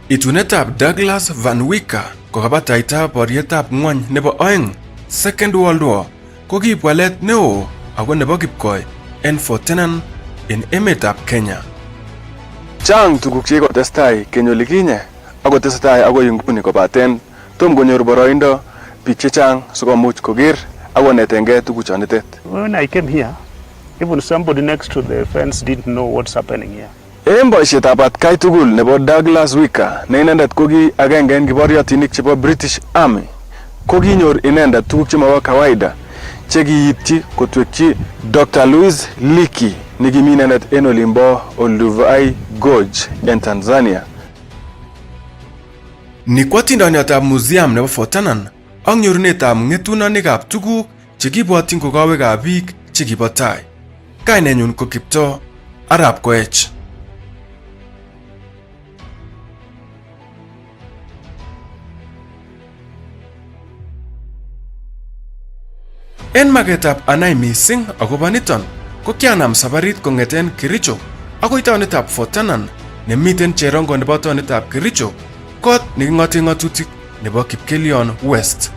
Itunetab Douglas Van Wicker kokabataita boryetab ng'wony nebo oeng Second World War ko kiib walet neo ako nebo kipkoi en Fort Ternan en emetab Kenya. Chang tuguk che kotestai Kenya olikinye ako tesetai akoi nguni kobaten tom konyor boroindo biik chechang sikomuch koker ako netengei tuguchonitet. When I came here, even somebody next to the fence didn't know what's happening here. En boisietab atkai tugul nebo Douglas Wicker ne inendet ko ki agenge en kiboryotinik chebo British Army ko kinyor inendet tuguk chemabo kawaida che kiityi kotwekyi Dr. Louis Leakey ne kimi inendet en olimbo Olduvai Gorge en Tanzania. Ni ko tindoniotab museum nebo Fort Ternan ak nyorunetab ng'etunonikab tuguk che kibwotyin ko kawekab biik che kibo tai. Kainenyun ko Kiptoo Arap Koech. En magetab anai missing akobo niton ko kianam sabarit kong'eten Kericho akoi taonitab Fort Ternan nemiten cherongo nebo taonitab Kericho, kot neking'ote ng'atutik nebo Kipkelion West.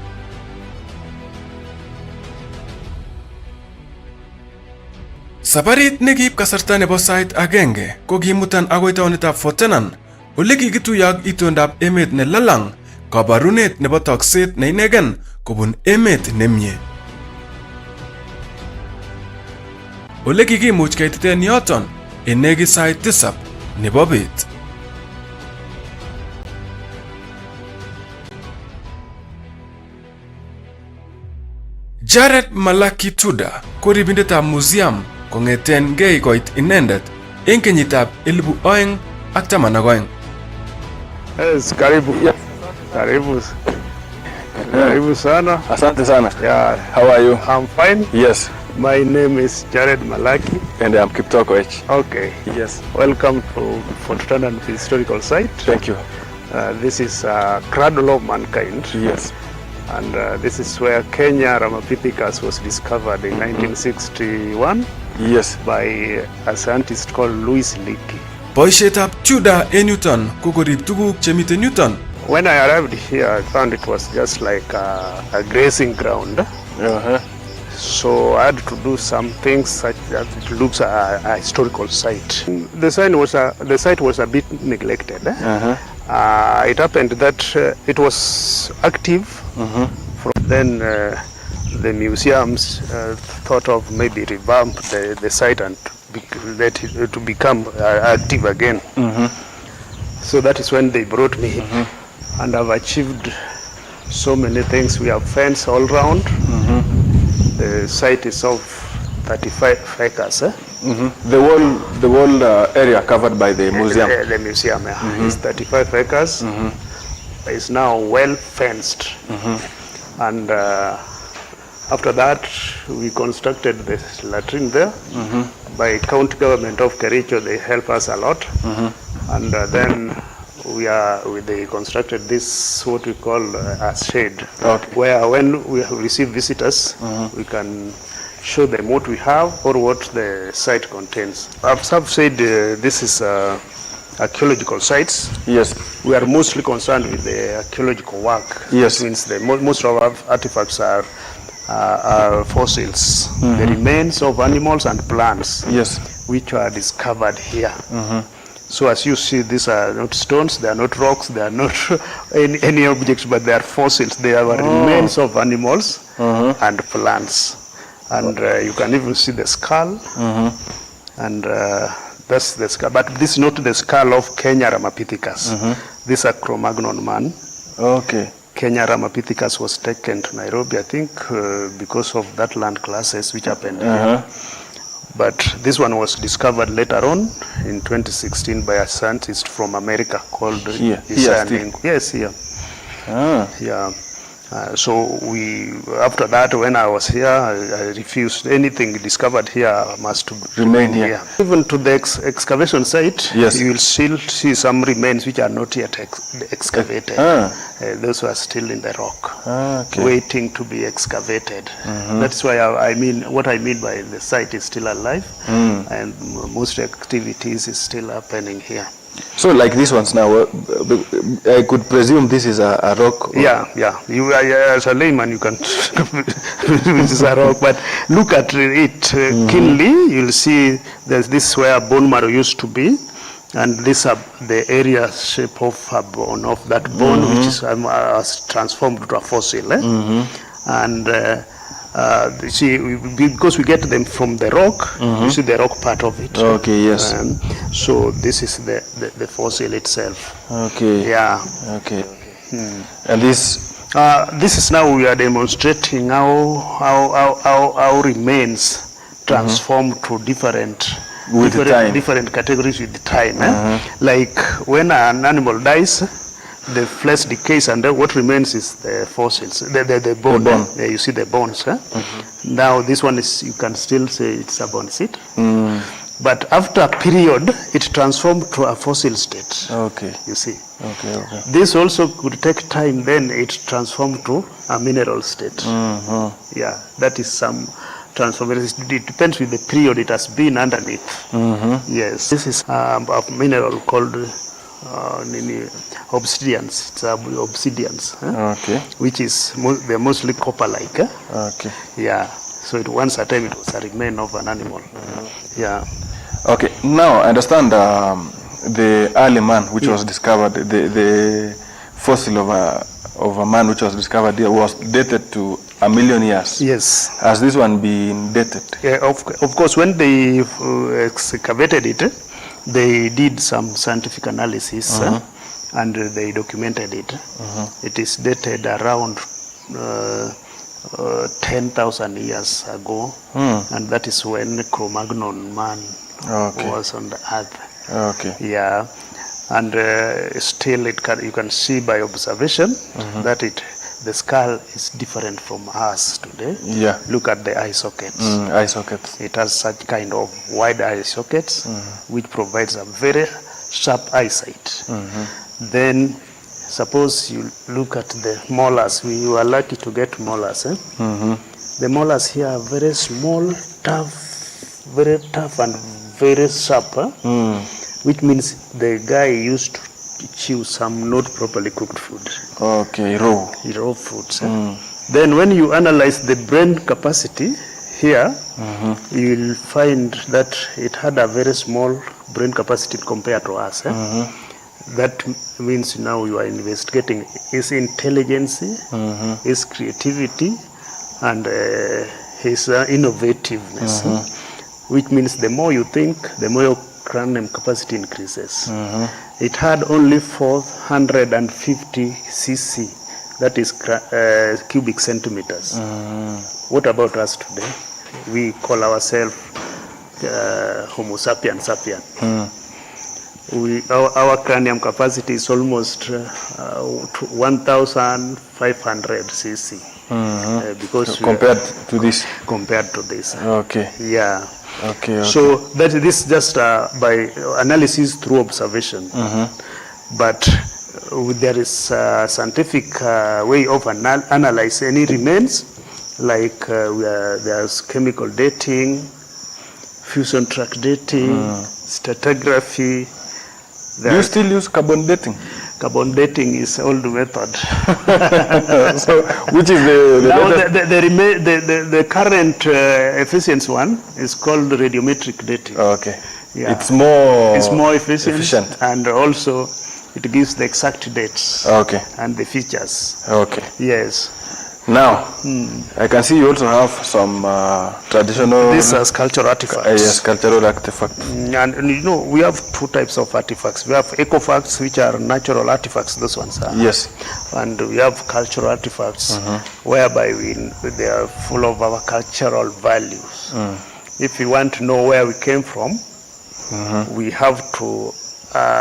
Sabarit nekiib kasarta nebo sait agenge ko kimutan akoi taonitab Fort Ternan ole kikituiyo ak itondab emet ne lalang, kabarunet nebo tokset ne inegen kobun emet nemie. Ole kikimuch keititen yoton en negit sait 7 nebo bet. Jared Malaki Tuda ko ribindetab museum kong'eten gei koit inendet en kenyitab 2012. Yes, karibu. Yeah. Karibu. Karibu sana. Asante sana. Yeah. How are you? I'm fine. Yes. My name is Jared Malaki. And I'm Kiptoo Koech. Okay. Yes. Welcome to Fort Ternan Historical Site. Thank you. This is a cradle of mankind. Yes. And this is where Kenya Ramapithecus was discovered in 1961. Yes. By a scientist called Louis Leakey. Boisietab Tudor en yuton ko korib tuguk chemiten yuton. When I arrived here, I found it was just like a grazing ground. Uh-huh. So I had to do some things such that it looks a historical site. The site was a bit neglected. Uh-huh. It happened that it was active. Uh-huh. Then the museums thought of maybe revamp the site and let it to become active again. Uh-huh. So that is when they brought me. Uh-huh. And I've achieved so many things. We have fence all round. Uh-huh. The site is of 35 acres. Mm-hmm. The whole area covered by the museum. The museum is 35 acres. Mm-hmm. It's now well fenced. Mm-hmm. And after that, we constructed the latrine there. Mm-hmm. By county government of Kericho, they help us a lot. Mm-hmm. And then they constructed this what we call a shade, okay, where when we receive visitors, we can show them what we have or what the site contains. I've said this is archaeological sites. Yes. We are mostly concerned with the archaeological work. Yes. That means most of our artifacts are fossils, the remains of animals and plants. Yes. Which are discovered here. Mm-hmm. So as you see, these are not stones, they are not rocks, they are not any objects, but they are fossils. They are remains of animals and plants. And you can even see the skull. And that's the skull. But this is not the skull of Kenya Ramapithecus. This is a Cro-Magnon man. Okay. Kenya Ramapithecus was taken to Nairobi, I think, because of that land clashes which happened here. But this one was discovered later on in 2016 by a scientist from America called Yes, here. Yeah. So after that, when I was here, I refused anything discovered here must remain here. Even to the excavation site, yes, you will still see some remains which are not yet excavated. Those were still in the rock, okay, waiting to be excavated. That's why what I mean by the site is still alive, and most activities is still happening here. So like these ones now, I could presume this is a rock. Yeah. You as a layman, you can this is a rock, but look at it keenly. You'll see there's this where bone marrow used to be, and these are the area shape of a bone, of that bone, which is transformed to a fossil. And see, because we get them from the rock, you see the rock part of it. Okay, yes. So this is the fossil itself. Okay. Yeah. Okay. And this is now we are demonstrating how remains transform to different categories with time. Like when an animal dies, the flesh decays, and what remains is the fossils, the bone. You see the bones. Now this one is, you can still say it's a bone seed. But after a period, it transformed to a fossil state. Okay. You see. Okay. This also could take time, then it transformed to a mineral state. Yeah, that is some transformation. It depends with the period it has been underneath. Yes. This is a mineral called obsidians. It's obsidians. Okay. Which is they're mostly copper-like. Okay. Yeah. So at once a time it was a remain of an animal. Yeah. Okay. Now I understand the early man which was discovered, the fossil of a man which was discovered there was dated to 1 million years. Yes. Has this one been dated? Yeah, of course, when they excavated it, they did some scientific analysis and they documented it. It is dated around 10,000 years ago, and that is when Cro-Magnon man was on the earth. Okay. Yeah, and still you can see by observation that the skull is different from us today. Yeah. Look at the eye sockets. Eye sockets. It has such kind of wide eye sockets, which provides a very sharp eyesight. Then suppose you look at the molars. We were lucky to get molars. The molars here are very small, very tough and very sharp, which means the guy used to chew some not properly cooked food. Okay, raw foods. Then when you analyze the brain capacity here, you'll find that it had a very small brain capacity compared to us. That means now you are investigating his intelligence, his creativity, and his innovativeness, which means the more you think, the more your cranium capacity increases. It had only 450 cc, that is cubic centimeters. What about us today? We call ourselves Homo sapien sapien. Our cranium capacity is almost 1,500 cc. Because compared to this. Okay. Yeah. Okay. So that this just by analysis through observation. But there is a scientific way of analyze any remains, like there's chemical dating, fusion track dating, stratigraphy. Do you still use carbon dating? Carbon dating is old method. So, which is the current efficient one is called radiometric dating. Okay. Yeah. It's more efficient, and also it gives the exact dates. Okay. And the features. Okay. Yes. Now, I can see you also have some traditional... These are cultural artifacts. Yes, cultural artifacts. And you know, we have two types of artifacts. We have ecofacts, which are natural artifacts, those ones are. Yes. And we have cultural artifacts, whereby they are full of our cultural values. If we want to know where we came from, we have to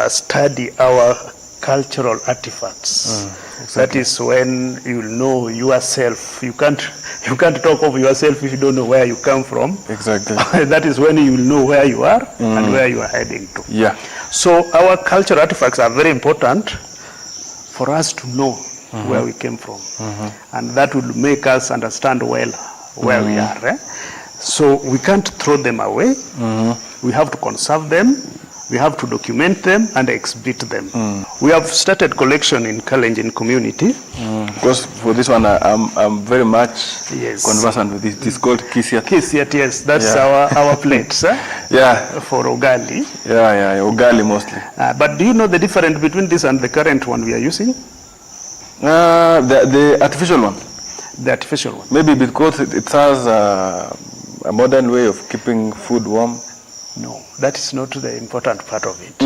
study our cultural artifacts. Exactly. That is when you know yourself. You can't talk of yourself if you don't know where you come from. Exactly. That is when you will know where you are and where you are heading to. Yeah. So our cultural artifacts are very important for us to know where we came from, and that will make us understand well where we are. So we can't throw them away. We have to conserve them we have to document them and exhibit them. We have started collection in Kalenjin community. Because for this one, I'm very much Yes. conversant with it. It's called kisiat. Kisiat, yes, that's Yeah. our plates Yeah, for ugali. yeah, ugali mostly. But do you know the difference between this and the current one we are using? The artificial one. The artificial one. Maybe because it has a modern way of keeping food warm. No, that is not the important part of it.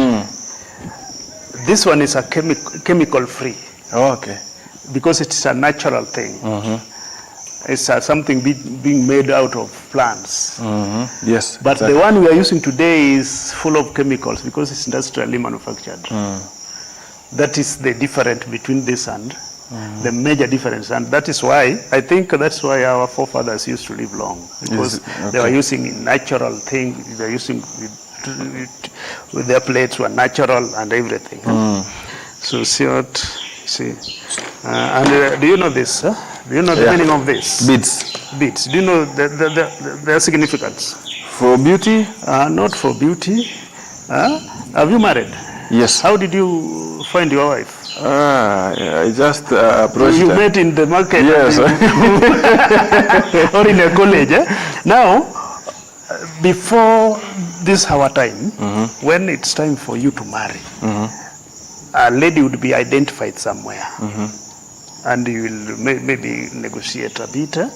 This one is a chemical free. Oh, okay. Because it's a natural thing. It's something being made out of plants. Yes. But exactly. the one we are using today is full of chemicals because it's industrially manufactured. That is the difference between this and the major difference. And that is why, I think that's why our forefathers used to live long. Because they were using natural things, they were using with their plates were natural and everything. So see what, see. And do you know this? Do you know the meaning of this? Beads. Beads. Do you know their significance? For beauty? Not for beauty. Have you married? Yes. How did you find your wife? I just approached You her. met in the market? Yes. Or in a college? Now, before this our time, when it's time for you to marry, a lady would be identified somewhere. And you will maybe negotiate a bit. then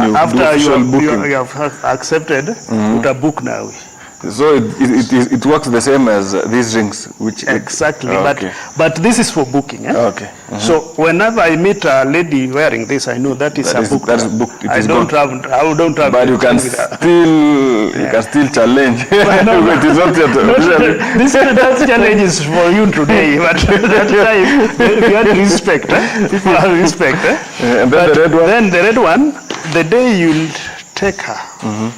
you After do official booking. you have accepted, with a book now. So it works the same as these rings, which Exactly, okay. but this is for booking. Okay. So whenever I meet a lady wearing this, I know that is a book. That's booked. It I is don't gone. have. I don't have. But you can still challenge. No. It is not yet officially. That challenge is for you today, but that time if you have respect. People have respect. And then the red one. Then the red one, the day you'll take her.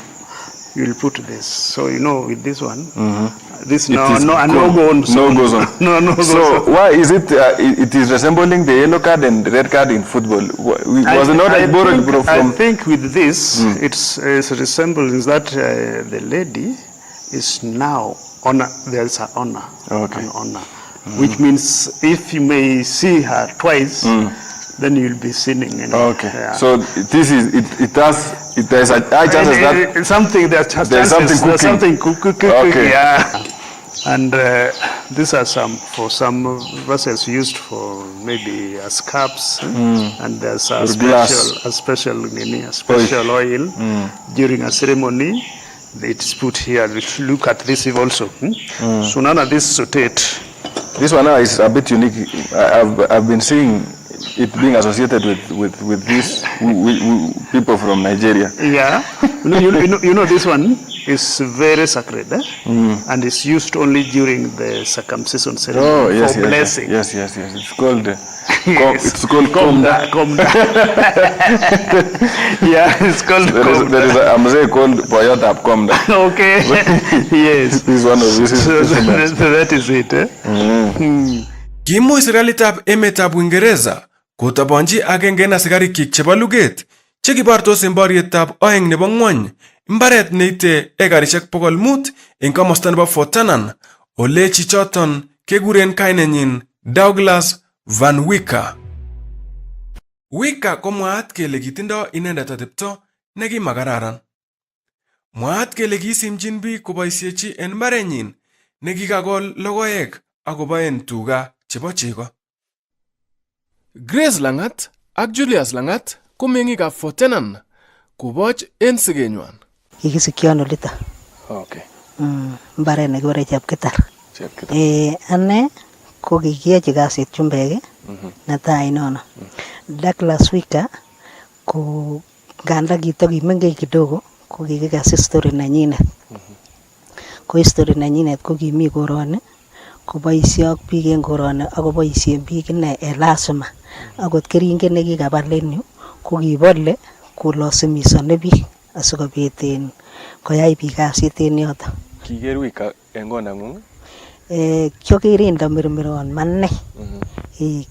You'll put this. So you know, with this one, this no is goes on. No goes on. No goes So on. why is it? It is resembling the yellow card and the red card in football. Was it not borrowed from? I think with this, it's resembles that the lady is now honor. There's an honor. Okay. An honor, which means if you may see her twice, then you'll be sinning. You know? Okay. Yeah. So this is there's a high chances that something there's something cooking. Okay. Yeah. And these are some vessels used for maybe as cups, and there's a special oil during a ceremony. It's put here. Look at this also. So none of this rotate. This one now is a bit unique. I've been seeing it being associated with these people from Nigeria. Yeah, you know this one is very sacred, and it's used only during the circumcision ceremony for blessing. Yes. It's called. Yes. It's called komda. Komda. Yeah, it's called komda. There is a Amze called Boyotap komda. Okay. Yes. This is one of these instruments. So that is it. Kimu Israelitab emetab Uingereza kotabonji agenge en asikarikyik chebo luget chekibortos en borietab oeng nebo ng'wony mbaret neite ekarishek 500 en komosta nebo Fort Ternan ole chichoton kekuren kainenyin Douglas Van Wicker. Wicker ko mwaat kele kitindo inendet atepto nekimakararan. Mwaat kele kisimchin biik koboisiechi en mbarenyin nekikakol logoek akoboen tuga chebo chego. Grace Langat ak Julius Langat ko meng'ikab Fort Ternan koboch en sikenywan. Kikisikyon olito. Okay. Mbaret nekibore Chepkitar. Ane ko kikiyochi kasit chumbek netai nono. Douglas Wicker ko nganda kitokimengech kidogo ko kikikas history nenyinet. Ko history nenyinet ko kimi koroni koboisie ak biik en koroni ako boisien biik ine lazima akot keringet nekikabal en yu ko kibole kolosimisone biik asikobit koyai biik kasit en yoto. Kiker Wicker en konang'ung? Kyoker en tamirmiron mane.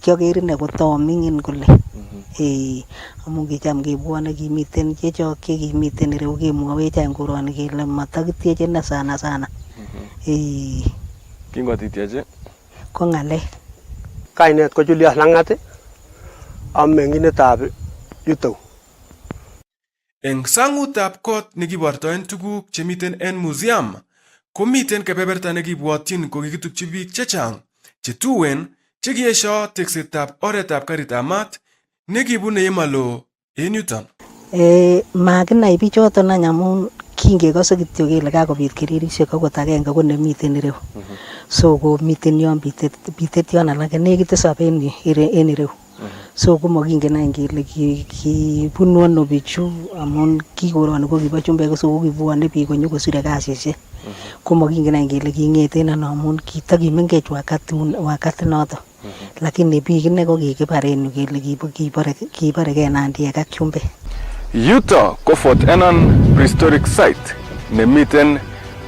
Kyoker ine kotoming'in kole. Amun kicham kebwone kimiten chechok chekimiten ireu kemwowech en koroni kele matakityeche ine sana. Kingotityache. ko ngalek. Kainet ko Julius Langat amengindetab yuto. Eng sangutab kot nekibortoen tuguk chemiten en museum, komiten kebeberta nekibwotyin kokikitupchi biik chechang chetuen chekiesho teksetab oretab karitab maat nekibune yemalo en yuton. Makinai bichoton any amun kingekose kityo kele kakobit keririsiek akot agenge ko nemiten ireu. So komiten yon bitet yon alak nekit tisab en ireu. So komokingen any kele kibunu ano bichu amun kikoroni ko kibo chumbek, so kokibwone biik konyokosire kasisiek. Komokingen any kele kingeten ano amun kitakimengech wakati noton. Lakini biik ine ko kikibar en yu kele kiborege nandiek ak chumbek. Yuto ko Fort Ternan prehistoric site nemiten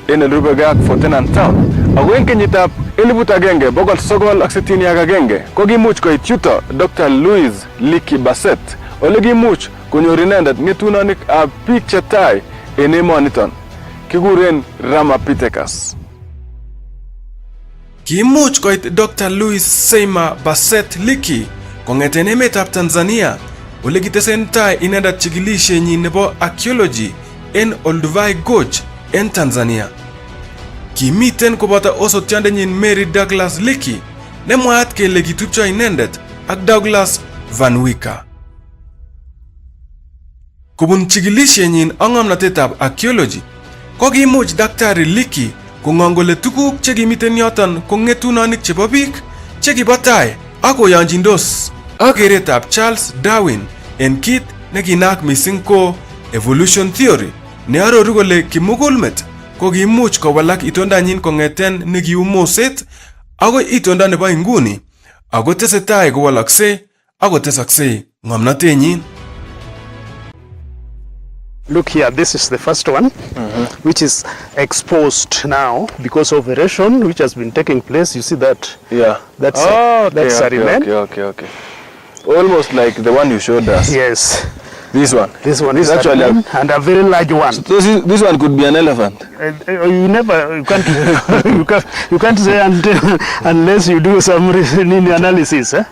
en elurubege ak Fort Ternan town. Ako en kenyitab 1961 ko kimuch koit yuto Dr. Louis Leakey Bassett ole kimuch konyor inendet ngetunonik ab biik chetai en emoniton kikuren Ramapithecus. Kimuch koit Dr. Louis Seymour Bassett Leakey kong'eten emetab Tanzania ole kitesentai inendet chikilishenyin nebo archaeology en Olduvai Gorge en Tanzania. Kimiten koboto osotiondenyin Mary Douglas Leakey nemwaat kele kitupcho inendet ak Douglas Van Wicker. Kobun chikilishenyin ak ng'omnotetab archaeology ko kimuch Daktari Leakey kong'ong kole tuguk chekimiten yoton ko ng'etunonik chebo biik chekibo tai ak koyonjindos ak keretab Charles Darwin en kit nekinaak missing ko evolution theory nearoru kole kimugulmet ko kimuch kowalak itondanyin kong'eten nekiu moset agoi itondo nebo inguni ako tesetai kowalaksei ako tesaksei ng'omnotenyin. Look here, this is the first one, which is exposed now because of erosion which has been taking place. You see that? Yeah. That's that's a remain. Okay. Almost like the one you showed us. Yes. This one. This one This is actually actually and a very large one. So this one could be an elephant. You can't say unless you do some analysis. Eh?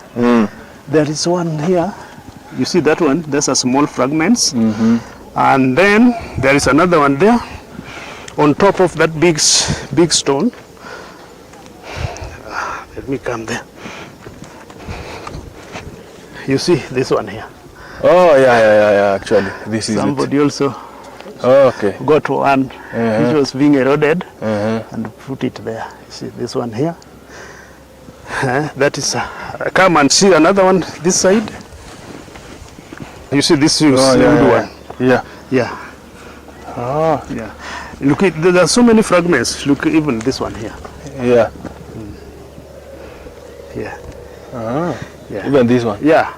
There is one here. You see that one? There's a small fragments. And then there is another one there on top of that big stone. Let me come there. You see this one here. Oh yeah. Actually, this is Somebody it. also Okay. got one which was being eroded and put it there. You see this one here. That is come and see another one this side. You see this is wood one. Yeah. Oh. Yeah. Look, there are so many fragments. Look, even this one here. Yeah. Yeah. Yeah. Even this one. Yeah.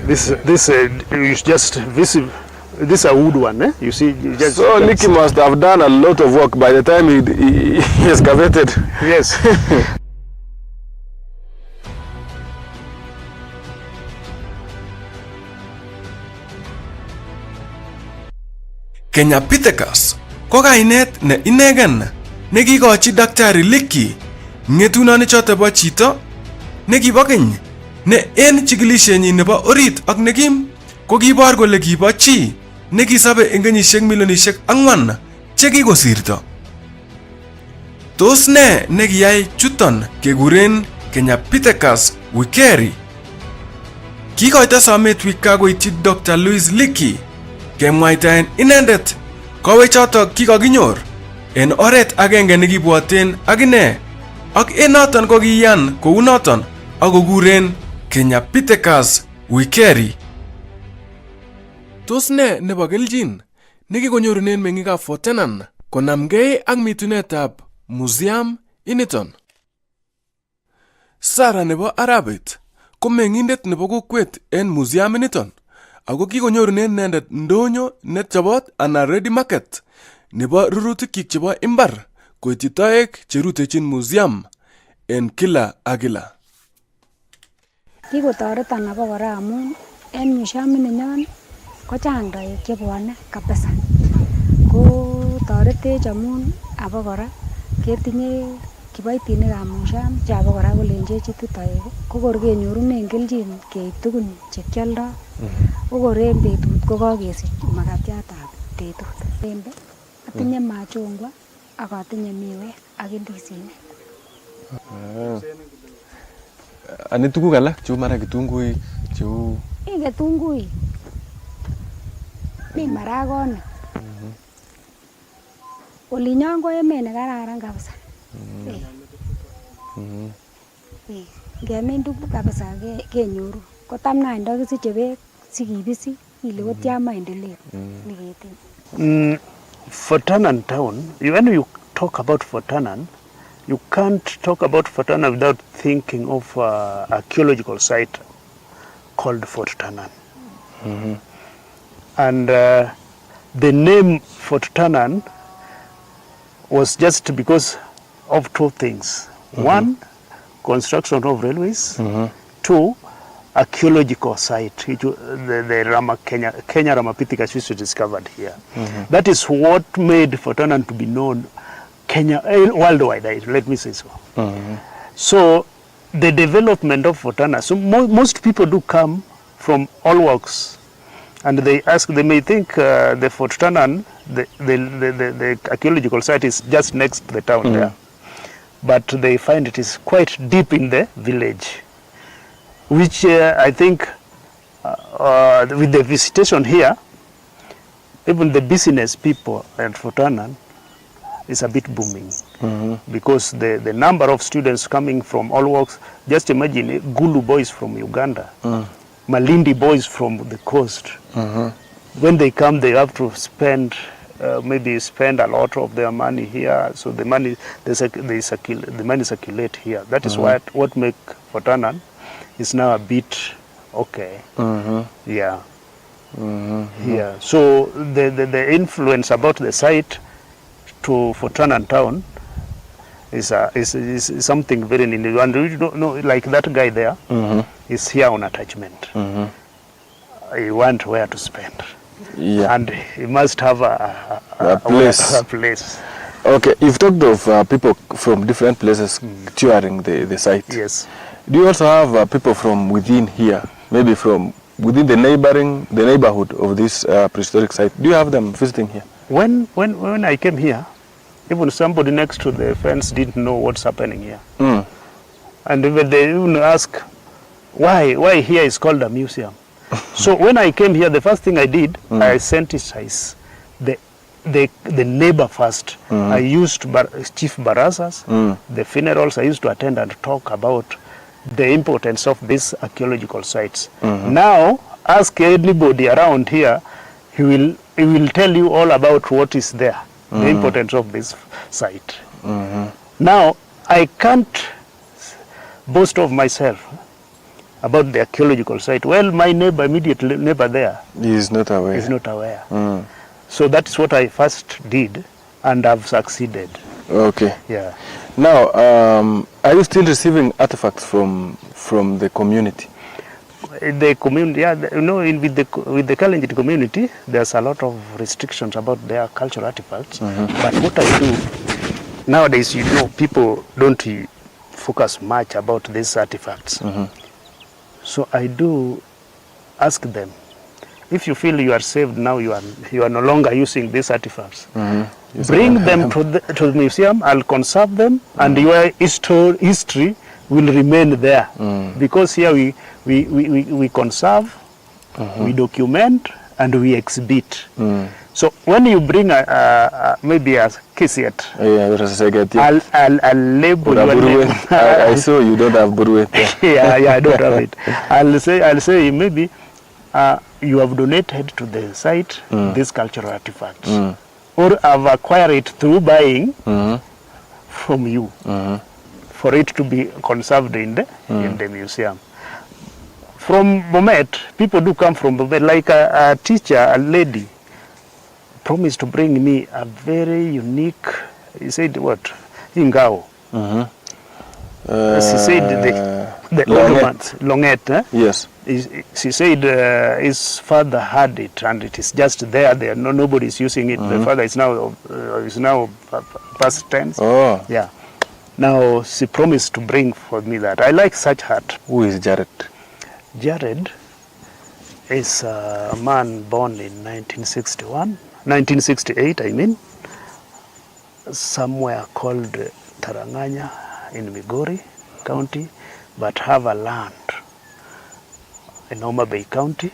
This is just visible. This is a wood one, eh? You see. So Leakey must have done a lot of work by the time he excavated. Yes. Kenyapithecus ko kainet ne inegen nekikochi Daktari Leakey ng'etunonik choto bo chito nekibo keny ne en chikilishenyin nebo orit ak nekim ko kibor kole kibo chi nekisobe eng kenyisiek milionisiek 4 chekikosirto. Tos ne nekiyai chuton kekuren Kenyapithecus Wikeri? Kikoito somet Wika koityi Dr. Louis Leakey kemwaitaen inendet kowechotok kikokinyor en oret agenge nekibwoten akine ak en noton ko kiyan kou noton ak kokuren Kenyapithecus Wikeri. Tos ne nebo keljin nekikonyorunen meng'ikab Fort Ternan konamgei ak mitunetab museum initon? Sara nebo Arabet ko meng'indet nebo kokwet en museum initon ako kikonyorunen inendet ndonyo nechobot anan ready market nebo rurutikyik chebo imbar koityi toek cherutechin museum en kila ak kila. Kikotoreton abokora amun en museum ininyon kochang toek chebwone kabisa. Ko toretech amun abakora ketinye kiboitinikab musham che abakora kolenjech chutitoek ko kor kenyorunen kelchin keib tugun chekioldo ko kor en betut ko kakesich makatiatab betut. Embe atinye machungwa ak atinye miwek ak ndisinik. Ani tuguk alak cheu mara kitunguik cheu Mi ketunguik, mi maragonik. Olinyon ko emet nekararan kabisa. Ngemin tuguk kabisa kenyoru. Kotam nany ndakisiche beek sikibisi ile kotya maendeleo neketinye. For Ternan town, when you talk about Fort Ternan, you can't talk about Fort Ternan without thinking of archaeological site called Fort Ternan. And the name Fort Ternan was just because of two things. One, construction of railways. Two, archaeological site, which the Kenya Ramapithecus which was discovered here. That is what made Fort Ternan to be known Kenya worldwide, let me say so. So the development of Fort Ternan, so most people do come from all walks, and they may think the Fort Ternan, the archaeological site is just next to the town there, but they find it is quite deep in the village, which I think with the visitation here, even the business people at Fort Ternan is a bit booming, because the number of students coming from all walks, just imagine Gulu boys from Uganda, Malindi boys from the coast. When they come, they have to spend maybe spend a lot of their money here, so the money the money circulate here. That is what make Fort Ternan is now a bit okay. Yeah. Yeah. So the influence about the site to Fort Ternan town is something very new. And you don't know, like that guy there is here on attachment. He want where to spend. Yeah. And he must have a place. Okay, you've talked of people from different places touring the site. Yes. Do you also have people from within here, maybe from within the neighborhood of this prehistoric site? Do you have them visiting here? When I came here, even somebody next to the fence didn't know what's happening here. And even they even ask why here is called a museum. So when I came here, the first thing I did, I sensitized the neighbor first. I used chief barazas, the funerals I used to attend and talk about the importance of these archaeological sites. Now, ask anybody around here, he will tell you all about what is there, the importance of this site. Now, I can't boast of myself about the archaeological site. Well, my immediate neighbor there, he is not aware. Is not aware. So that's what I first did, and I've succeeded. Okay. Yeah. Now, are you still receiving artifacts from the community? The community, yeah, with the Kalenjin community, there's a lot of restrictions about their cultural artifacts. But what I do nowadays, people don't focus much about these artifacts. So I do ask them, if you feel you are saved now, you are no longer using these artifacts, bring them to the museum. I'll conserve them, and your history will remain there. Because here we conserve, we document, and we exhibit. So when you bring maybe a kisiet, I'll label your name. I saw you don't have burwet there. yeah, I don't have it. I'll say maybe you have donated to the site these cultural artifacts, or have acquired it through buying from you, for it to be conserved in the museum. From Bomet, people do come from Bomet, like a teacher, a lady, promised to bring me a very unique, he said what? Ingao. She said the old ones, Longet. Yes. She said his father had it, and it is just there. Nobody is using it. The father is now past tense. Oh. Yeah. Now she promised to bring for me that. I like such hat. Who is Jared? Jared is a man born in 1968, I mean, somewhere called Taranganya in Migori County, but have a land in Homa Bay County.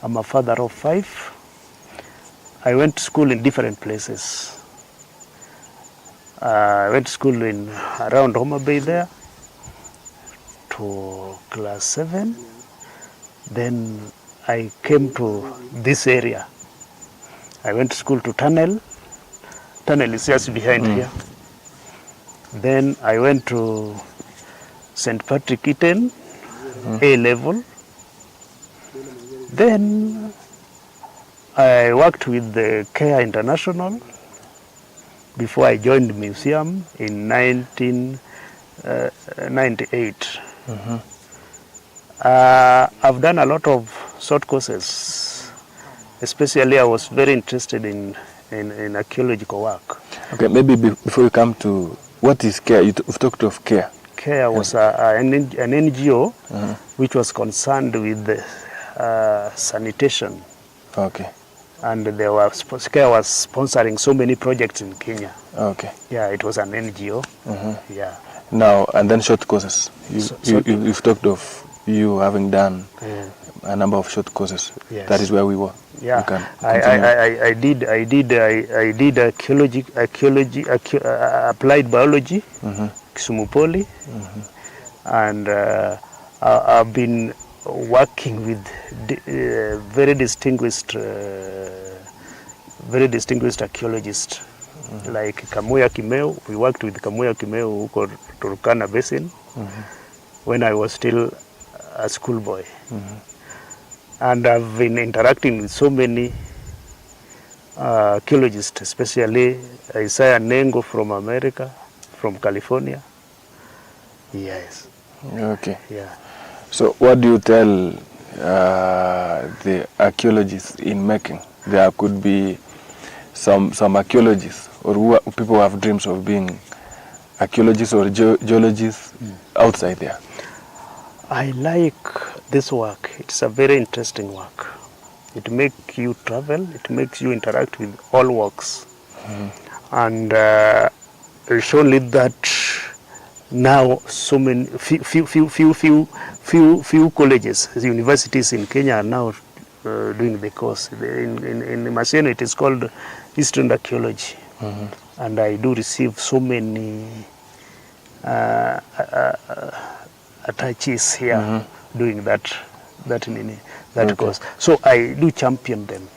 I'm a father of 5. I went to school in different places. I went to school in around Homa Bay there to class 7. Then I came to this area. I went to school to Tunnel. Tunnel is just behind here. Then I went to St. Patrick Eaton, A level. Then I worked with the Care International before I joined the museum in 1998. I've done a lot of short courses. Especially I was very interested in archaeological work. Okay, maybe before we come to what is Care, you've talked of Care. Care was an NGO which was concerned with sanitation. Okay. And Care was sponsoring so many projects in Kenya. Okay. Yeah, it was an NGO. Yeah. Now, and then short courses. You've talked of you having done a number of short courses. Yes. That is where we were. Yeah, you can I did archaeology, applied biology, Kisumu Poly, and I've been working with very distinguished archaeologists like Kamuya Kimeu. We worked with Kamuya Kimeu huko Turkana Basin when I was still a schoolboy. And I've been interacting with so many archaeologists, especially Isaiah Nengo from America, from California. Yes. Okay. Yeah. So what do you tell the archaeologists in making? There could be some archaeologists or people who have dreams of being archaeologists or geologists outside there. I like this work. It's a very interesting work. It makes you travel. It makes you interact with all walks. And it's only that now so many few colleges, universities in Kenya are now doing the course. In Maseno it is called Eastern Archaeology. And I do receive so many attaches here doing that course. So I do champion them,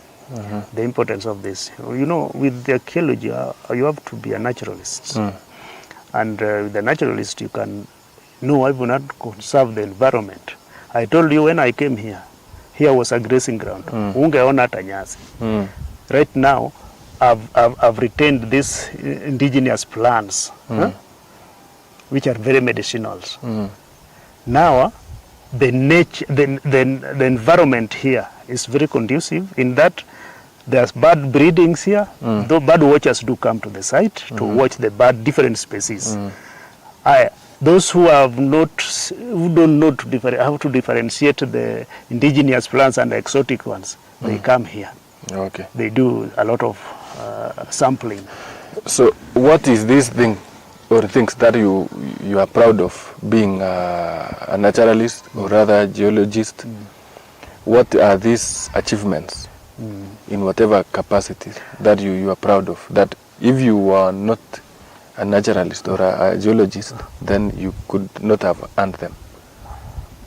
the importance of this. You know, with the archaeology, you have to be a naturalist. And with the naturalist, you can know even how to conserve the environment. I told you when I came here was a grazing ground. Ungeona hata nyasi. Right now, I've retained these indigenous plants, which are very medicinal. Now, the environment here is very conducive in that there's bird breedings here. Though bird watchers do come to the site to watch the different species. Those who don't know how to differentiate the indigenous plants and the exotic ones, they come here. Okay. They do a lot of sampling. So what is this thing or things that you are proud of being a naturalist or rather a geologist? What are these achievements in whatever capacity that you are proud of, that if you are not a naturalist or a geologist, then you could not have earned them?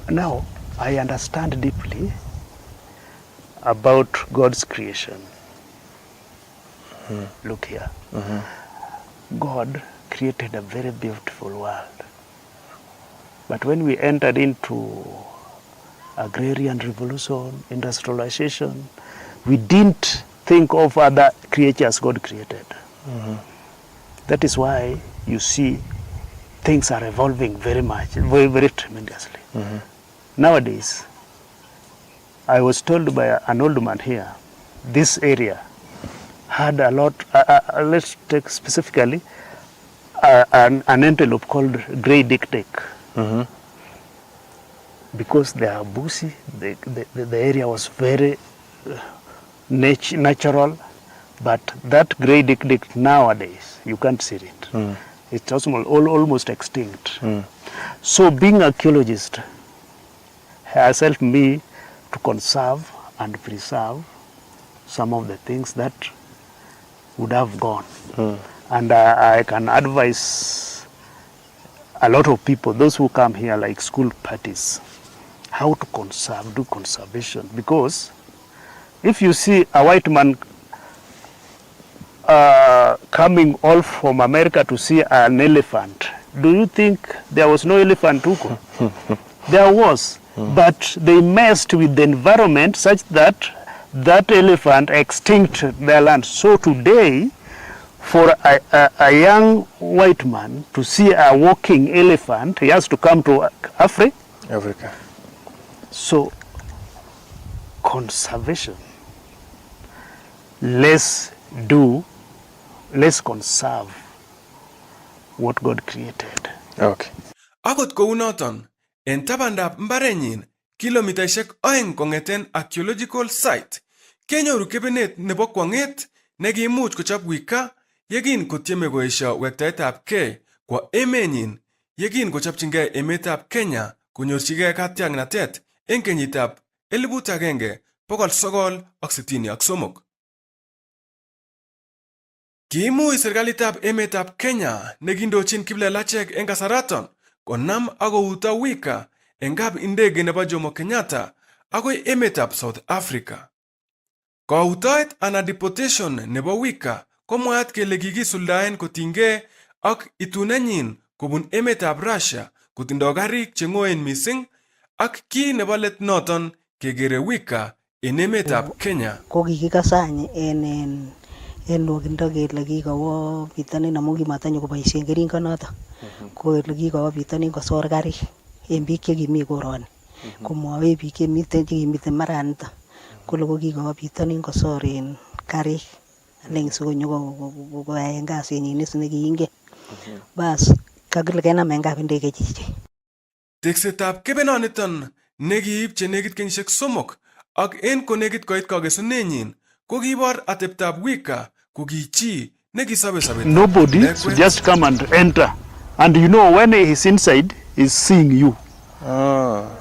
Now, I understand deeply about God's creation. Look here. God created a very beautiful world. But when we entered into agrarian revolution, industrialization, we didn't think of other creatures God created. That is why you see things are evolving very much, very, very tremendously. Nowadays, I was told by an old man here, this area had a lot, let's take specifically an antelope called grey dik-dik. Because they are bushy, the area was very natural, but that grey dik-dik nowadays, you can't see it. It's almost extinct. So being archaeologist has helped me to conserve and preserve some of the things that would have gone. And I can advise a lot of people, those who come here like school parties, how to conserve, do conservation. Because if you see a white man coming all from America to see an elephant, do you think there was no elephant huko? There was, but they messed with the environment such that that elephant extinct their land. So today, for a young white man to see a walking elephant, he has to come to Africa. So, conservation. Let's conserve what God created. Okay. Akot kounoton, en tabandab mbarenyin, kilomitaishek 2 kong'eten archaeological site, kenyoru kebenet nebo kwang'et nekimuch kochop Wika yekin kotieme koesho wektaetabkei kwa emenyin yekin kochopchingei emetab Kenya konyorchigei katiaknatet en kenyitab 1963. Kiimuch serikalitab emetab Kenya nekindochin kiplelachek en kasaraton konam ak kouto Wika en kap indege nebo Jomo Kenyatta akoi emetab South Africa. Kautoet ana deportation nebo Wika komwaat kele kikisuldaen kotinygei ak itunenyin kobun emetab Russia kotindo karik che ng'oen mising ak ki nebo let noton kekere Wika en emetab Kenya. Ko kikikasany en nwokindo kele kikowo bitonin amu kimatanyo koboisien keringonoto. Ko kele kikowo bitonin kosor karik en biik chekimi koroni. Komwoe biik chekimiten maranito kole ko kikowo bitonin kosor en karik alen sikonyo koyaen kasinyin nekiingen. Bas kakile kenam en kap indege chichi. Teksetab kebenoniton nekiib chenekit kenyisiek 3 ak en konekit koit kakesunenyin ko kibor ateptab Wika ko kichi nekisobe sobet. Nobody should just come and enter. And you know, when he's inside, he's seeing you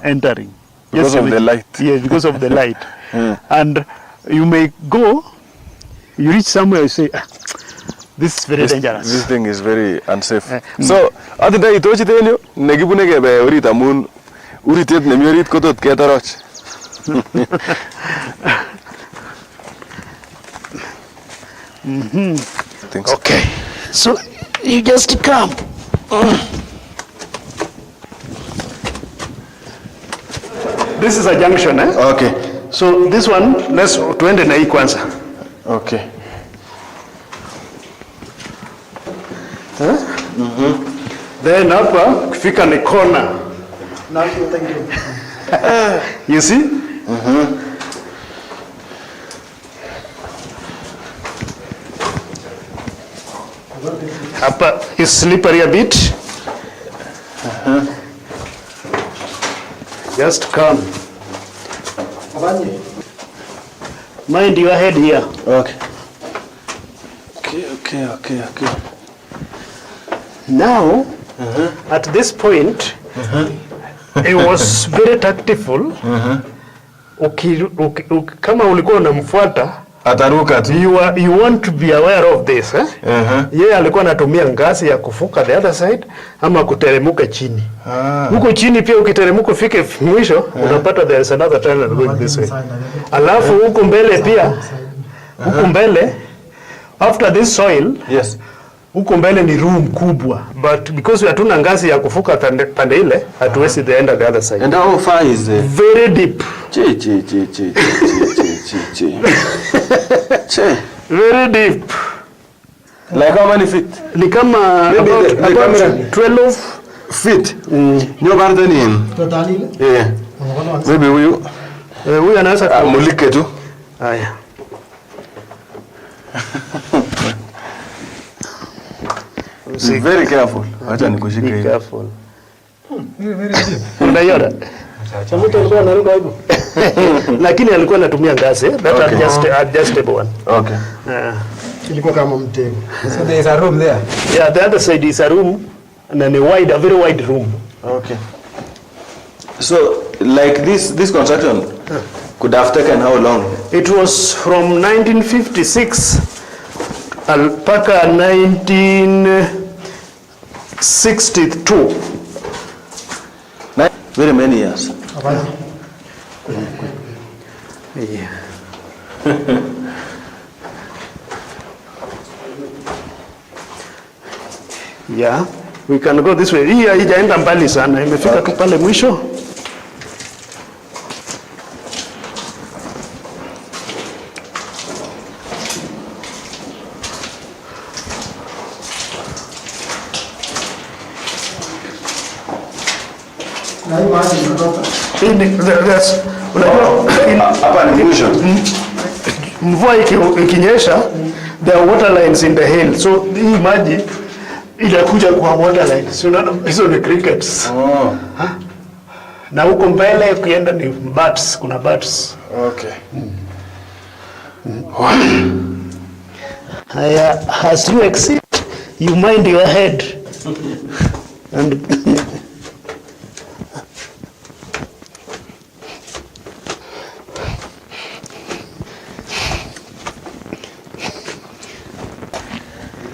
entering. Because of the light. Yes, because of the light. And you may go, you reach somewhere, you say, this is very dangerous. This thing is very unsafe. So, atita itochitenyo nekibune kebe orit amun uritet nemi orit kotot ketoroch. Okay, so you just come. This is a junction, eh? Okay. So this one, let's tuende na hii kwanza. Okay. Then hapa kufika ni corner. You see? Hapa is slippery a bit. Just come. Mind your head here. Okay. Okay. Now, at this point, it was very tactful. Kama ulikuwa unamfuata, Ataruka tu. You want to be aware of this, eh? Yeye alikuwa anatumia ngazi ya kufuka the other side ama kuteremuka chini. Huko chini pia ukiteremuka ufike mwisho unapata there is another tunnel going this way. Alafu huko mbele pia huko mbele after this soil, yes. Huko mbele ni room kubwa, but because hatuna ngazi ya kufuka pande ile hatuwezi enda the other side. And how far is it? Very deep. Che. Very deep. Like how many feet? Ni kama Maybe the camera. 12 Feet. Nyo barda ni. Totally. Yeah. Maybe huyu huyu anaweza mulike tu. haya. Be very careful. Acha nikushike Be hivi. careful. Unaiona? Chamuto alikuwa anaruka hivyo. Lakini alikuwa anatumia ngazi, that Okay. adjustable one. Okay. Ilikuwa kama mtego. So there is a room there. Yeah, the other side is a room and then a very wide room. Okay. So like this construction could have taken how long? It was from 1956 mpaka 1962. Very many years. Yeah. Yeah, we can go this way. Hii haijaenda mbali sana, imefika tu pale mwisho. Na hii maji inatoka. Hii ni unajua Hapa ni mwisho. mvua ikinyesha, there are water lines in the hill, so hii maji inakuja kwa water lines. Unaona hizo ni crickets. Na huko mbele ukienda ni bats, kuna bats. Okay. As you exit, you mind your head. And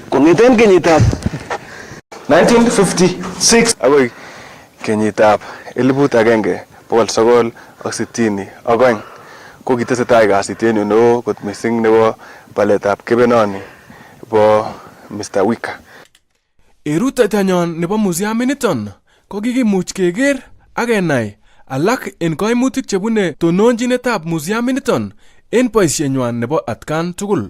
Kongeten kenyitab 1956 agoi kenyitab 1962 ko kitesetai kasit en yu neo kot missing nebo baletab kebenoni bo Mr. Wika. En rutoitonyon nebo museuminiton ko kikimuch keker ak kenai alak en koimutik chebune tononjinetab museuminiton en boisienywan nebo atkan tugul.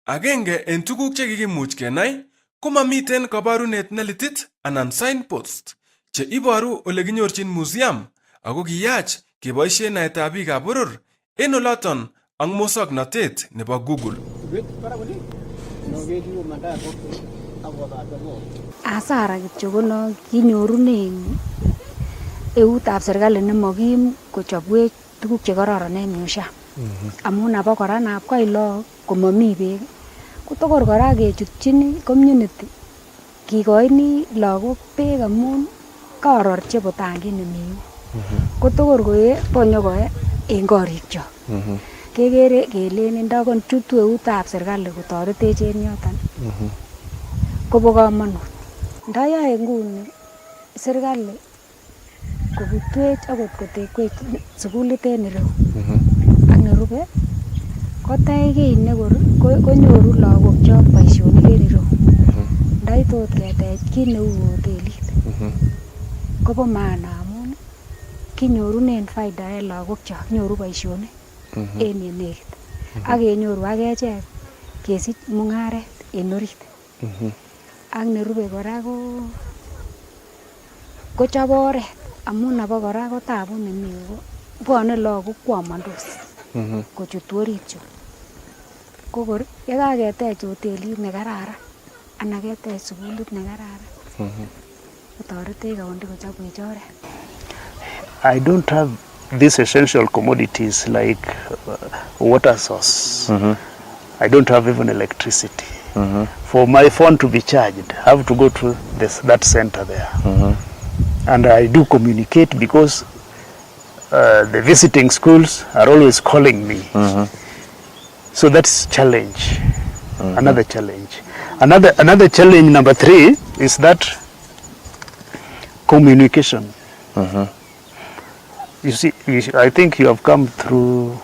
Agenge en tuguk che kikimuch kenai ko mamiten kabarunet nelitit anan signpost che iboru ole kinyorchin museum ako kiyach keboisien naetab biikab boror en oloton ak musoknotet nebo Google. Asara kityo kono kinyorunen eutab serikali nemakim kochobwech tuguk chekororon en museum. Amun abakora napkoi lagok komami beek kotokor kora kechutchini community kikoini lagok beek amun kaoror chebo tangit nemi kotokor koe bonyokoe en korikyok. Kekere kelen ndakon chutu eutab serikali kotoretech en yoton kobo komonut. Ndayoe nguni serikali kobutwech akot kotekwech sukulit en ireu ak nerube kotech kiy nekor konyoru lagok chok boisionik en ireu. Ndait ot ketech kit neu hotelit kobo maana amun kinyorunen faida en lagok chok, nyoru boisionik en yenekit ak kenyoru akechek kesich mung'aret en orit. Ak nerube kora kochop oret amun abakora ko tabu nemi ko bwone lagok kwomondos kochut orit yu. Kokor yekaketech hotelit nekararan anan ketech sukulit nekararan kotoretech kaunti kochopwech oret. I don't have these essential commodities like water source. I don't have even electricity. For my phone to be charged, I have to go to that center there. And I do communicate because the visiting schools are always calling me. So that's challenge, another challenge. Another challenge number 3 is that communication. You see, I think you have come through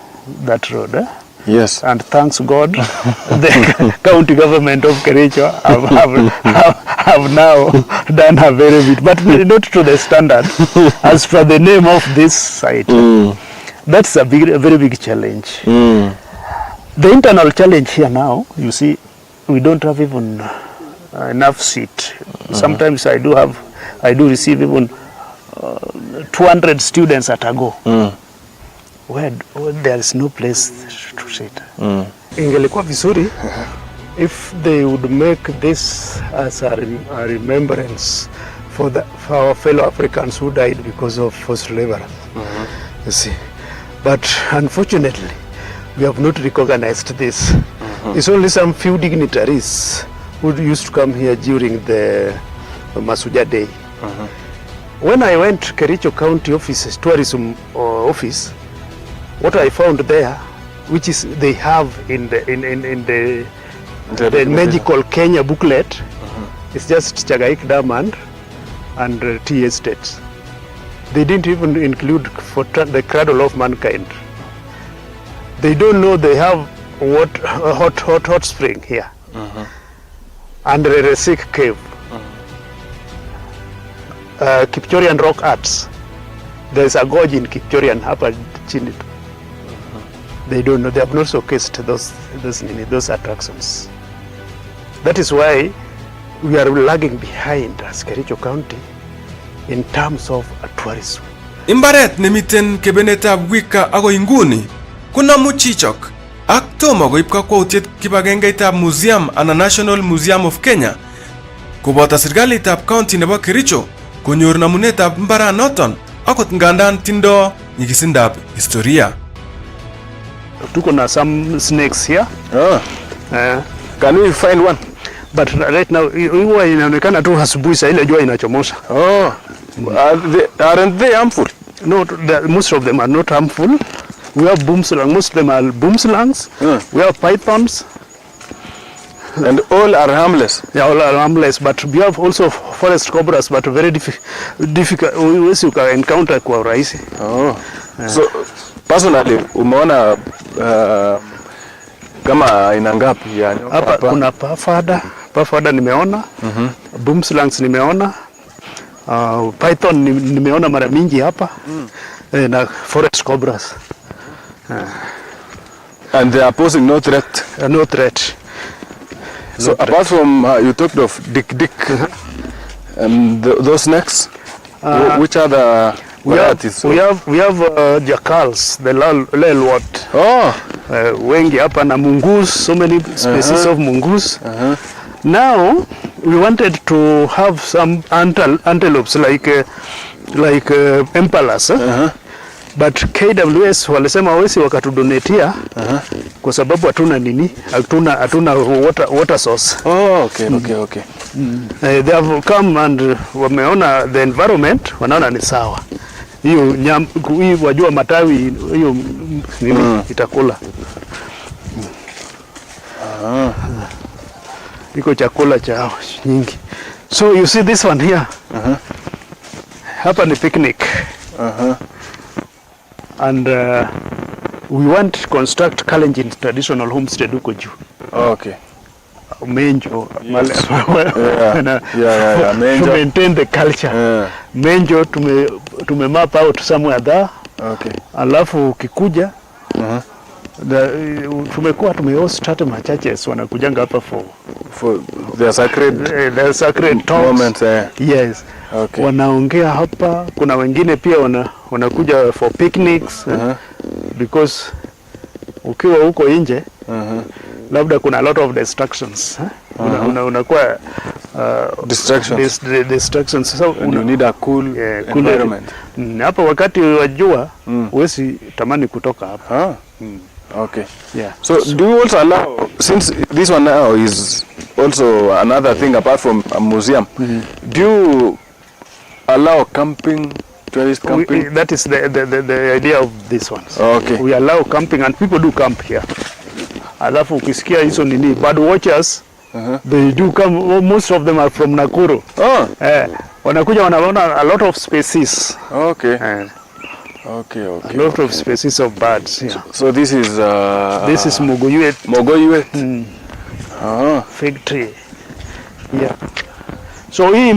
that road. Yes. And thanks God, the county government of Keracho have now done a very bit, but not to the standard as per the name of this site. That's a very big challenge. The internal challenge here now, you see, we don't have even enough seat. Sometimes I do receive even 200 students at a go. Where there is no place to sit. Ingelikuwa vizuri if they would make this as a remembrance for our fellow Africans who died because of forced labor. You see, but unfortunately we have not recognized this. It's only some few dignitaries who used to come here during the Masuja Day. When I went to Kericho County office, tourism office, what I found there, which is they have in the Magical Kenya booklet, it's just Chagaik Dam and tea estates. They didn't even include for the cradle of mankind. They don't know they have hot spring here and a Resik cave. Kipchorean rock arts. There's a gorge in Kipchorean hapa chini. They don't know. They have not showcased those attractions. That is why we are lagging behind as Kericho County in terms of tourism. Imbaret nemiten kebenetab Wika ako inguni kuna muchichok ak tomo koib kakwautiet kibagengeitab museum ana National Museum of Kenya koboto serikalitab county nebo Kericho konyor namunetab mbaranoton akot ngandan tindo nyigisindab historia. Tuko na some snakes here. Can we find one? But right now huwa inaonekana tu asubuhi saa ile jua inachomoza. Aren't they harmful? No, most of them are not harmful. We have boomslang. Most of them are boomslangs. We have pythons. And all are harmless? Yeah, all are harmless. But we have also forest cobras, but very difficult. Always you can encounter kwa urahisi. So personally, umeona kama aina ngapi yani? Hapa kuna pafada nimeona, boomslangs nimeona, python nimeona mara mingi hapa, na forest cobras. And they are posing no threat? No threat. So apart from you talked of dick and those snakes, which are the varieties? We have jackals, the lelwort. Wengi hapa na mungus, so many species of mungus. Now we wanted to have some antelopes like impalas. But KWS walisema wesi wakatudonetia kwa sababu hatuna water source. Okay. They have come and wameona the environment, wanaona ni sawa. Hiyo wajua matawi hiyo nini itakula. Iko chakula cha nyingi. So you see this one here. Hapa ni picnic. And we want to construct Kalenjin traditional homestead huko juu. Okay. Menjo. Yes. To maintain the culture. Menjo tume map out somewhere there. Okay. Alafu ukikuja tumehost hata churches wanakujanga hapa for their sacred talks. Moments. Yes. Okay. Wanaongea hapa, kuna wengine pia wanakuja for picnics because ukiwa huko nje labda kuna a lot of distractions. Unakuwa distractions. So you need a cool environment. Hapa wakati wa jua huwezi tamani kutoka hapa. Okay. Yeah. So do you also allow, since this one now is also another thing apart from a museum, do you allow camping, tourist camping? That is the idea of this one. Okay. We allow camping and people do camp here. Alafu ukisikia hizo nini, bird watchers, they do come, most of them are from Nakuru. Wanakuja wanaona a lot of species. Okay. A lot of species of birds. Yeah. So this is Mogoyuet. Fig tree. Yeah. So hii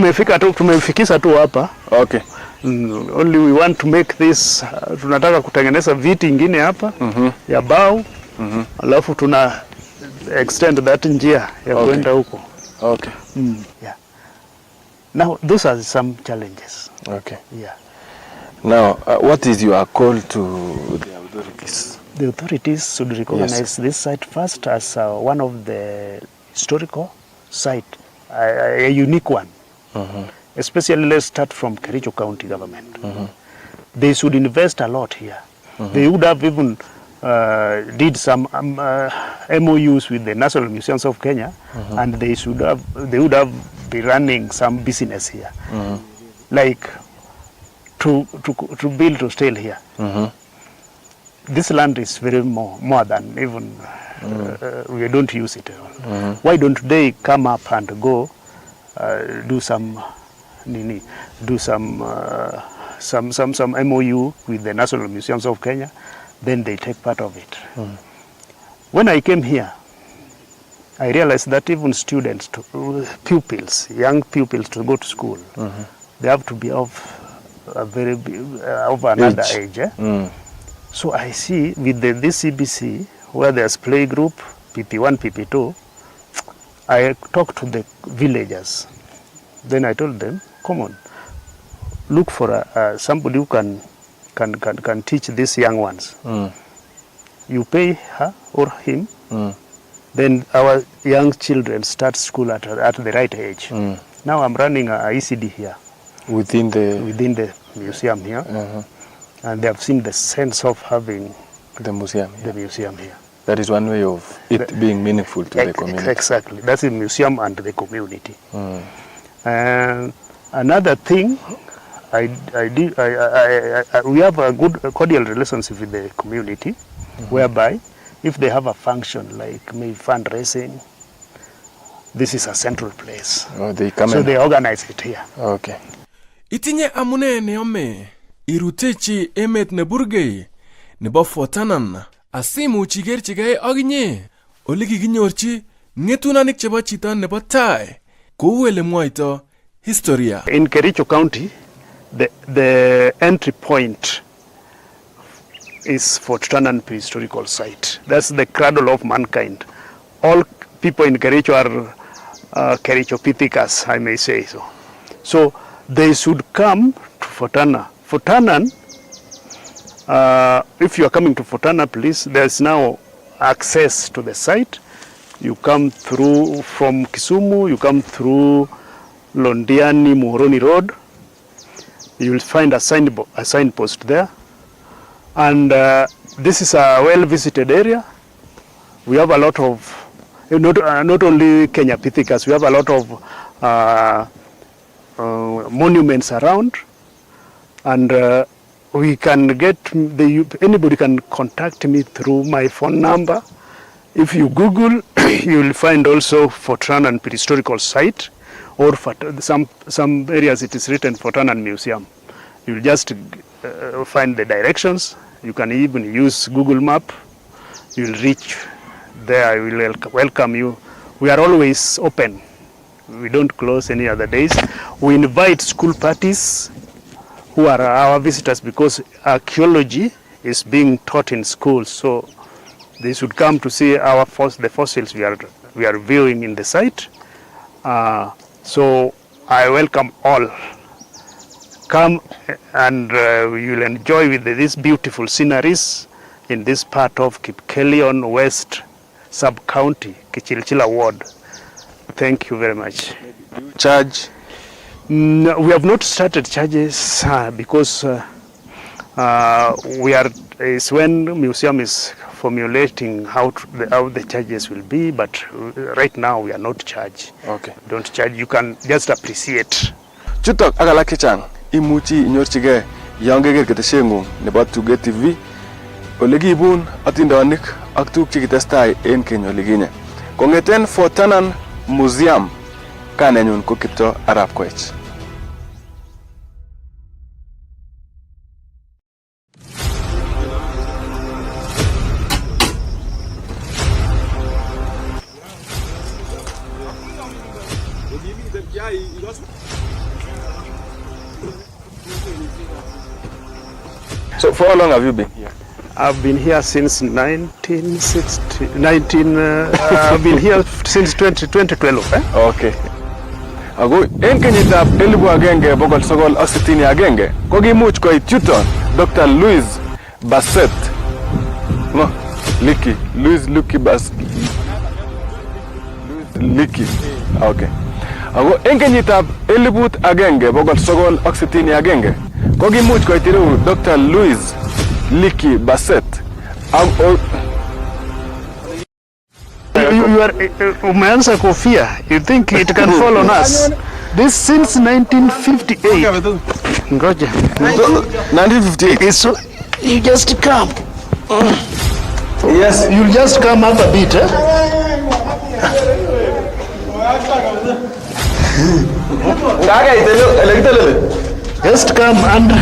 tumefikisha tu hapa. Okay. Only we want to make this, tunataka kutengeneza viti ingine hapa ya bao. Alafu extend that njia ya Okay. kwenda huko. Okay. Yeah. Now those are some challenges. Okay. Yeah. Now, what is your call to the authorities? The authorities should recognize this site first as one of the historical site, a unique one. Especially, let's start from Kericho County government. They should invest a lot here. They would have even did some MOUs with the National Museums of Kenya, and they would have be running some business here, like to build hostel here. This land is very more than even we don't use it at all. Why don't they come up and go do some MOU with the National Museums of Kenya? Then they take part of it. When I came here, I realized that even students, pupils, young pupils to go to school, they have to be of another age. So I see with this CBC, where there's play group, PP1, PP2, I talked to the villagers. Then I told them, come on, look for somebody who can teach these young ones. You pay her or him, then our young children start school at the right age. Now I'm running a ECD here. Within the museum here. And they have seen the sense of having the museum here. That is one way of it being meaningful to the community. Exactly. That's the museum and the community. And another thing, we have a good cordial relationship with the community, whereby if they have a function like maybe fundraising, this is a central place. They organize it here. Okay. Itinye amune neome irutechi emet neburgei nebo Fortanan asimuch ikerchigei akinye ole kikinyorchi ng'etunanik chebo chito nebo tai kou ele mwoito historia. In Kericho County, the entry point is Fortanan prehistorical site. That's the cradle of mankind. All people in Kericho are Kerichopithecus, I may say so. So they should come to Fortanan. Fortanan, if you are coming to Fortanan, please, there's now access to the site. You come through from Kisumu, you come through Londiani, Muhoroni Road. You will find a signpost there. And this is a well-visited area. We have a lot of, not only Kenya Pithecus, we have a lot of monuments around. And we can get, anybody can contact me through my phone number. If you Google, you will find also Fortanan prehistorical site, or some areas it is written Fortanan Museum. You will just find the directions. You can even use Google Map. You will reach there. I will welcome you. We are always open. We don't close any other days. We invite school parties who are our visitors, because archaeology is being taught in schools. So they should come to see the fossils we are viewing in the site. So I welcome all. Come and you will enjoy with these beautiful sceneries in this part of Kipkelion West Sub-County, Kichilchila Ward. Thank you very much. Charge? No, we have not started charges because it's when the museum is formulating how the charges will be, but right now we are not charged. Okay. Don't charge, you can just appreciate. Chutok akalak chechang imuchi inyorchigei yon keker ketesheng'ung nebo Tuget TV ole kiibun atindonik ak tuguk chekitestai en keny olikinye. Kong'eten Fortanan Museum, kanenyun ko Kiptoo Arap Koech. So for how long have you been here? I've been here since 1960. I've been here since 2012. Okay. Ako en kenyitab 1961 kokimuch koit yuton Dr. Louis Bassett. No, Louis Licky. Okay. Ako en kenyitab 1961 kokimuch koit ireu Dr. Louis Licky Bassett. You are umeanza kofia. You think it can fall on us? This since 1958. Ngoja. 1958. It's you just come. Yes. You'll just come up a bit, eh? Just come and